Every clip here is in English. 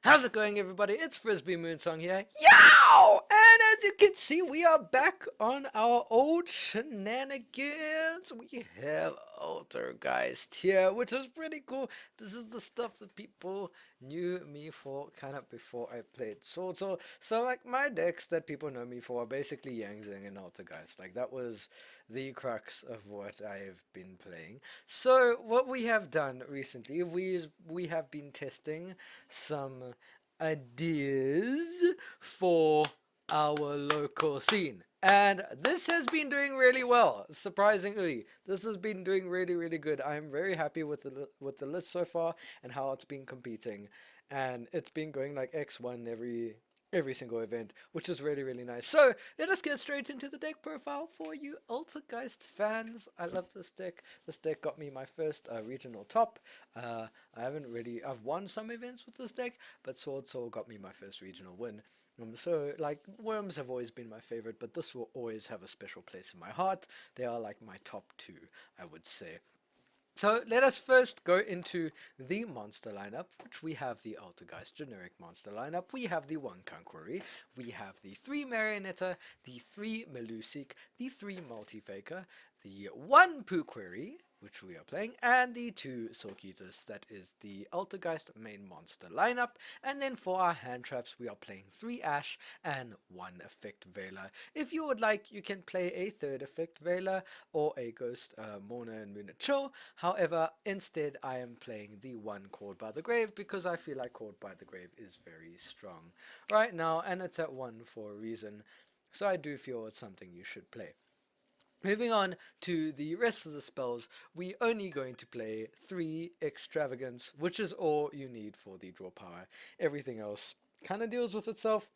How's it going, everybody? It's Frisby Moonsong here. Yow! And as you can see, we are back on our old shenanigans. We have Altergeist here, which is pretty cool. This is the stuff that people knew me for kind of before I played Sword. So like my decks that people know me for are basically Yang Zing and Altergeist. Like that was the crux of what I've been playing. So what we have done recently, we have been testing some ideas for our local scene. And this has been doing really well, surprisingly. This has been doing really good. I'm very happy with the list so far and how it's been competing. And it's been going like X1 every single event, which is really nice. So let us get straight into the deck profile for you Altergeist fans. I love this deck. This deck got me my first regional top. I've won some events with this deck, but Sword Soul got me my first regional win. So like worms have always been my favorite, but this will always have a special place in my heart. They are like my top two, I would say. So let us first go into the monster lineup, which we have the Altergeist generic monster lineup. We have the 1 Conqueror, we have the 3 Marionetta, the 3 Melusik, the 3 Multifaker, the 1 Puquery, which we are playing, and the 2 Soulkeaters. That is the Altergeist main monster lineup. And then for our hand traps, we are playing 3 Ash and 1 Effect Veiler. If you would like, you can play a 3rd Effect Veiler or a Ghost Mona and Moon Chill. However, instead I am playing the 1 Called by the Grave because I feel like Called by the Grave is very strong right now, and it's at 1 for a reason. So I do feel it's something you should play. Moving on to the rest of the spells, we only going to play 3 Extravagance, which is all you need for the draw power. Everything else kind of deals with itself.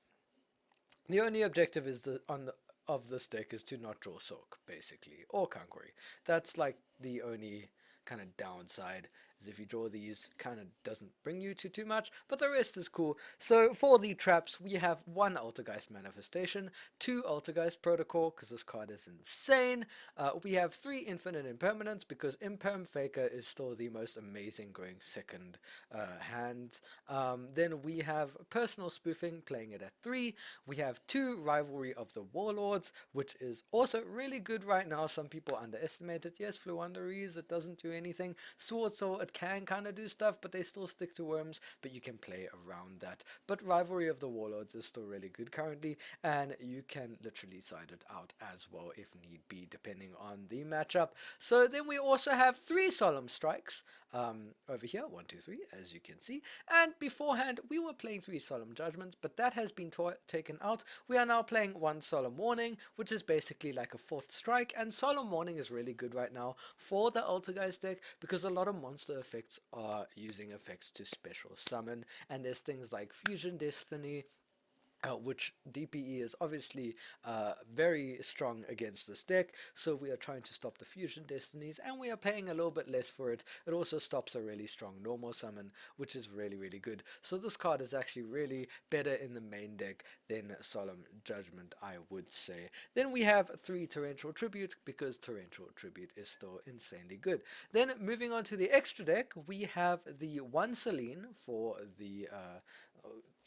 The only objective is of this deck is to not draw Soak, basically, or Conqueror. That's like the only kind of downside, is if you draw these, kind of doesn't bring you to too much, but the rest is cool. So for the traps, we have 1 Altergeist Manifestation, 2 Altergeist Protocol, because this card is insane. We have 3 Infinite Impermanence, because Imperm Faker is still the most amazing going second hand. Then we have Personal Spoofing, playing it at 3. We have 2 Rivalry of the Warlords, which is also really good right now. Some people underestimate it. Yes, Fluanderies, it doesn't do anything. Sword Soul, it can kind of do stuff, but they still stick to worms, but you can play around that. But Rivalry of the Warlords is still really good currently, and you can literally side it out as well if need be, depending on the matchup. So then we also have 3 Solemn Strikes over here, 1, 2, 3, as you can see. And beforehand, we were playing 3 Solemn Judgments, but that has been taken out. We are now playing 1 Solemn Warning, which is basically like a 4th strike, and Solemn Warning is really good right now for the Altergeist deck because a lot of monster effects are using effects to special summon, and there's things like Fusion Destiny, which DPE is obviously very strong against this deck, so we are trying to stop the Fusion Destinies, and we are paying a little bit less for it. It also stops a really strong normal summon, which is really good. So this card is actually really better in the main deck than Solemn Judgment, I would say. Then we have 3 Torrential Tribute, because Torrential Tribute is still insanely good. Then moving on to the extra deck, we have the 1 Celine for the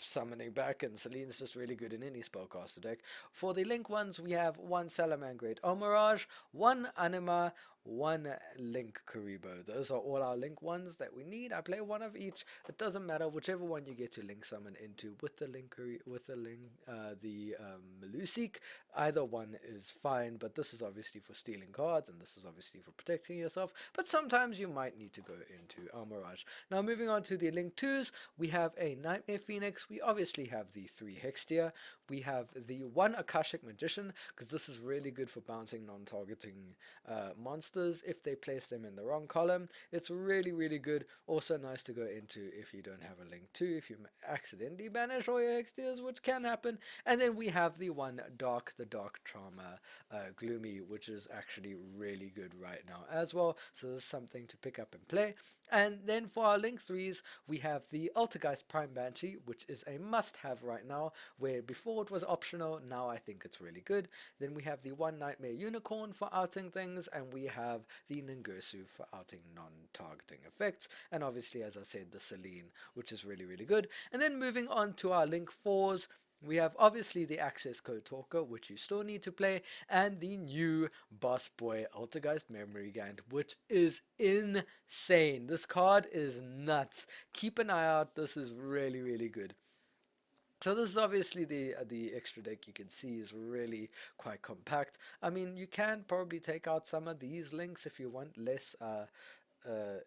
summoning back, and Celine's just really good in any spellcaster deck. For the link ones, we have 1 Salamangreat Omirage, 1 Anima, 1 Link Karibo. Those are all our link ones that we need. I play 1 of each. It doesn't matter, whichever one you get to link summon into with the Melusik. Either one is fine, but this is obviously for stealing cards, and this is obviously for protecting yourself. But sometimes you might need to go into Almirage. Now moving on to the link 2s, we have a Nightmare Phoenix. We obviously have the 3 Hextia. We have the 1 Akashic Magician, because this is really good for bouncing non-targeting monsters if they place them in the wrong column. It's really good. Also nice to go into if you don't have a link 2, if you accidentally banish all your Hextias, which can happen. And then we have the 1 Dark, the Dark Charmer Gloomy, which is actually really good right now as well. So there's something to pick up and play. And then for our link 3s, we have the Altergeist Prime Banshee, which is a must-have right now, where before it was optional, now I think it's really good. Then we have the 1 Nightmare Unicorn for outing things, and we have the Ningirsu for outing non-targeting effects, and obviously, as I said, the Celine, which is really, really good. And then moving on to our Link 4s, we have obviously the access code talker, which you still need to play, and the new Boss Boy Altergeist Memory Gant, which is insane. This card is nuts. Keep an eye out. This is really, really good. So this is obviously the extra deck. You can see is really quite compact. I mean, you can probably take out some of these links if you want less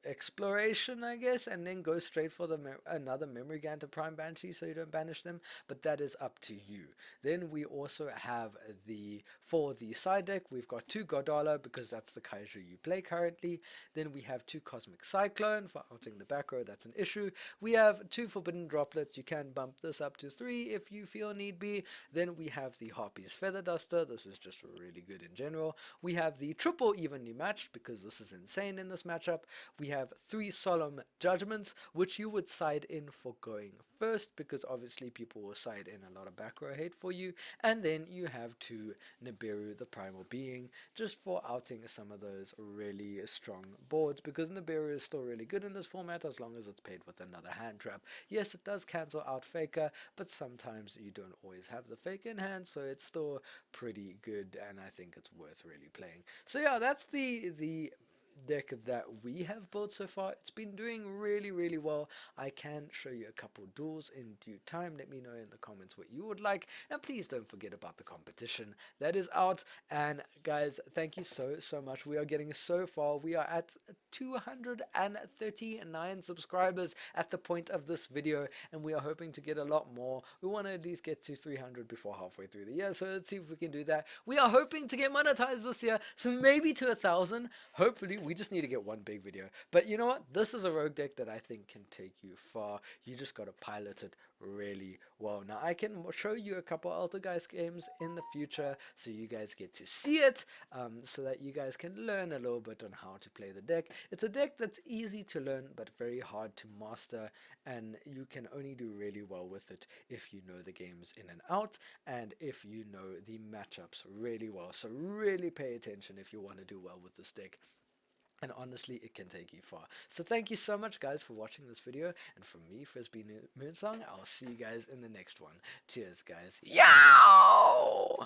exploration, I guess, and then go straight for the another memory Ganta Prime Banshee so you don't banish them, but that is up to you. Then we also have for the side deck, we've got 2 Godala because that's the Kaiju you play currently. Then we have 2 Cosmic Cyclone for outing the back row, that's an issue. We have 2 Forbidden Droplets, you can bump this up to 3 if you feel need be. Then we have the Harpy's Feather Duster, this is just really good in general. We have the triple evenly matched because this is insane in this matchup. We have 3 Solemn Judgments, which you would side in for going first, because obviously people will side in a lot of back row hate for you. And then you have 2 Nibiru, the Primal Being, just for outing some of those really strong boards, because Nibiru is still really good in this format as long as it's paired with another hand trap. Yes, it does cancel out Faker, but sometimes you don't always have the Faker in hand, so it's still pretty good, and I think it's worth really playing. So yeah, that's the deck that we have built so far. It's been doing really, really well. I can show you a couple duels in due time. Let me know in the comments what you would like, and please don't forget about the competition that is out. And guys, thank you so much. We are getting so far. We are at 239 subscribers at the point of this video, and we are hoping to get a lot more. We want to at least get to 300 before halfway through the year, so let's see if we can do that. We are hoping to get monetized this year, so maybe to 1,000. Hopefully, we just need to get one big video. But you know what? This is a rogue deck that I think can take you far. You just got to pilot it really well. Now, I can show you a couple Altergeist games in the future so you guys get to see it, so that you guys can learn a little bit on how to play the deck. It's a deck that's easy to learn but very hard to master, and you can only do really well with it if you know the games in and out, and if you know the matchups really well. So really pay attention if you want to do well with this deck. And honestly, it can take you far. So thank you so much, guys, for watching this video. And from me, Frisby Moonsong, I'll see you guys in the next one. Cheers, guys. Yow!